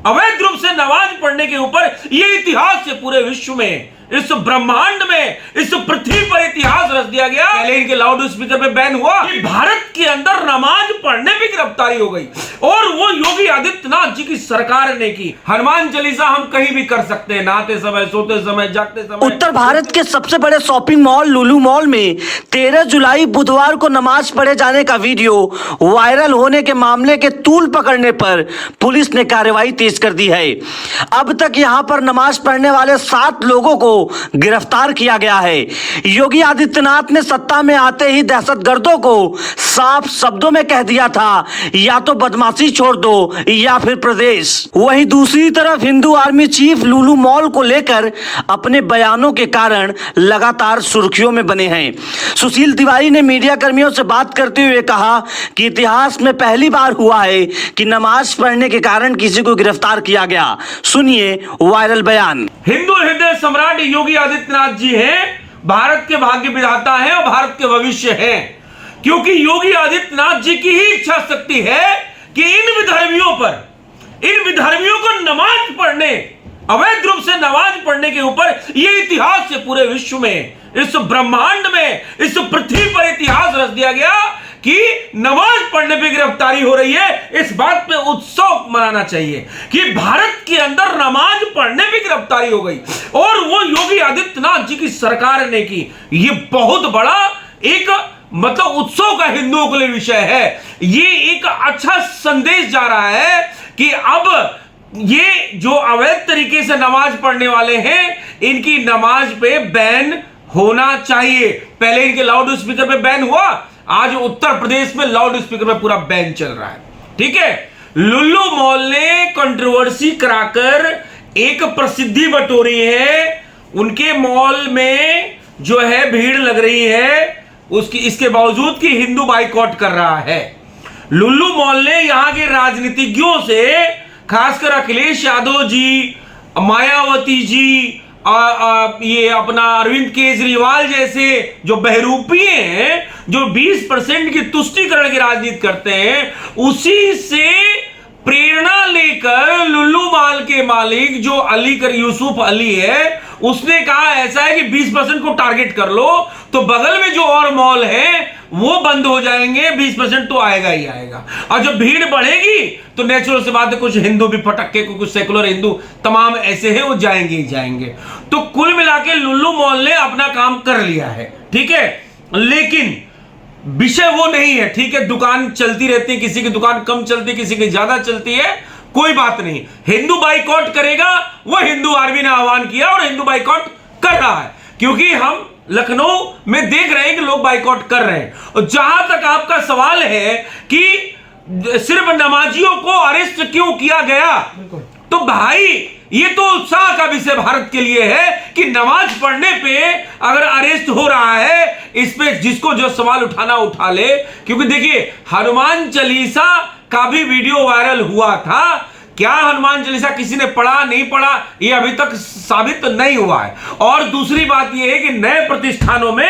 अवैध रूप से नमाज पढ़ने के ऊपर ये इतिहास है पूरे विश्व में, इस ब्रह्मांड में, इस पृथ्वी पर इतिहास रच दिया गया। पहले इनके लाउड स्पीकर पे बैन हुआ कि भारत के अंदर नमाज पढ़ने पे गिरफ्तारी हो गई, और वो योगी आदित्यनाथ जी की सरकार ने की। हनुमान चालीसा हम कहीं भी कर सकते हैं, नहाते समय, सोते समय, जागते समय। उत्तर भारत के सबसे बड़े शॉपिंग मॉल लुलु मॉल में 13 जुलाई बुधवार को नमाज पढ़े जाने का वीडियो वायरल होने के मामले के तूल पकड़ने पर पुलिस ने कार्रवाई तेज कर दी है। अब तक यहां पर नमाज पढ़ने वाले 7 लोगों को गिरफ्तार किया गया है। योगी आदित्यनाथ ने सत्ता में आते ही दहशतगर्दों को साफ शब्दों में कह दिया था, या तो बदमाशी छोड़ दो या फिर प्रदेश। वहीं दूसरी तरफ हिंदू आर्मी चीफ लुलु मॉल को लेकर अपने बयानों के कारण लगातार सुर्खियों में बने हैं। सुशील तिवारी ने मीडिया कर्मियों से बात करते हुए कहा कि इतिहास में पहली बार हुआ है कि नमाज पढ़ने के कारण किसी को गिरफ्तार किया गया। सुनिए वायरल बयान। हिंदू हृदय सम्राट योगी आदित्यनाथ जी हैं, भारत के भाग्य विधाता हैं और भारत के भविष्य हैं, क्योंकि योगी आदित्यनाथ जी की ही इच्छा शक्ति है कि इन विधर्मियों को नमाज पढ़ने, अवैध रूप से नमाज पढ़ने के ऊपर यह इतिहास है पूरे विश्व में, इस ब्रह्मांड में, इस पृथ्वी पर इतिहास रच दिया गया कि नमाज पढ़ने पे गिरफ्तारी हो रही है। इस बात पे उत्सव मनाना चाहिए कि भारत के अंदर नमाज पढ़ने पे गिरफ्तारी हो गई, और वो योगी आदित्यनाथ जी की सरकार ने की। ये बहुत बड़ा एक मतलब उत्सव का हिंदुओं के लिए विषय है। ये एक अच्छा संदेश जा रहा है कि अब ये जो अवैध तरीके से नमाज पढ़ने वाले हैं, इनकी नमाज पे बैन होना चाहिए। पहले इनके लाउड स्पीकर पे बैन हुआ, आज उत्तर प्रदेश में लाउड स्पीकर पे पूरा बैन चल रहा है। ठीक है, लुल्लू मॉल ने कंट्रोवर्सी कराकर एक प्रसिद्धि बटोरी है। उनके मॉल में जो है भीड़ लग रही है, उसकी इसके बावजूद कि हिंदू बाइकआउट कर रहा है। लुल्लू मॉल ने यहां के राजनीतिज्ञों से, खासकर अखिलेश यादव जी, मायावती जी, ये अपना अरविंद केजरीवाल जैसे जो बहरूपिये हैं, जो 20% की तुष्टीकरण की राजनीति करते हैं, उसी से प्रेरणा लेकर लुल्लू मॉल के मालिक जो यूसुफ अली है, उसने कहा ऐसा है कि 20% को टारगेट कर लो, तो बगल में जो और मॉल है वो बंद हो जाएंगे, 20% तो आएगा ही आएगा। और जब भीड़ बढ़ेगी तो नेचुरल से बात है, कुछ हिंदू भी फटक्के को, कुछ सेकुलर हिंदू तमाम ऐसे हैं, वो जाएंगे ही जाएंगे। तो कुल मिला के लुल्लू मॉल ने अपना काम कर लिया है। ठीक है, लेकिन विषय वो नहीं है। ठीक है, दुकान चलती रहती है, किसी की दुकान कम चलती है, किसी की ज्यादा चलती है, कोई बात नहीं। हिंदू बाइकआउट करेगा, वो हिंदू आर्मी ने आह्वान किया और हिंदू बाइकआउट कर रहा है, क्योंकि हम लखनऊ में देख रहे हैं कि लोग बाइकआउट कर रहे हैं। और जहां तक आपका सवाल है कि सिर्फ नमाजियों को अरेस्ट क्यों किया गया, तो भाई ये तो उत्साह का विषय भारत के लिए है कि नमाज पढ़ने पे अगर अरेस्ट हो रहा है, इस पे जिसको जो सवाल उठाना उठा ले। क्योंकि देखिए, हनुमान चालीसा का भी वीडियो वायरल हुआ था। क्या हनुमान चालीसा किसी ने पढ़ा नहीं पढ़ा, ये अभी तक साबित नहीं हुआ है। और दूसरी बात यह है कि नए प्रतिष्ठानों में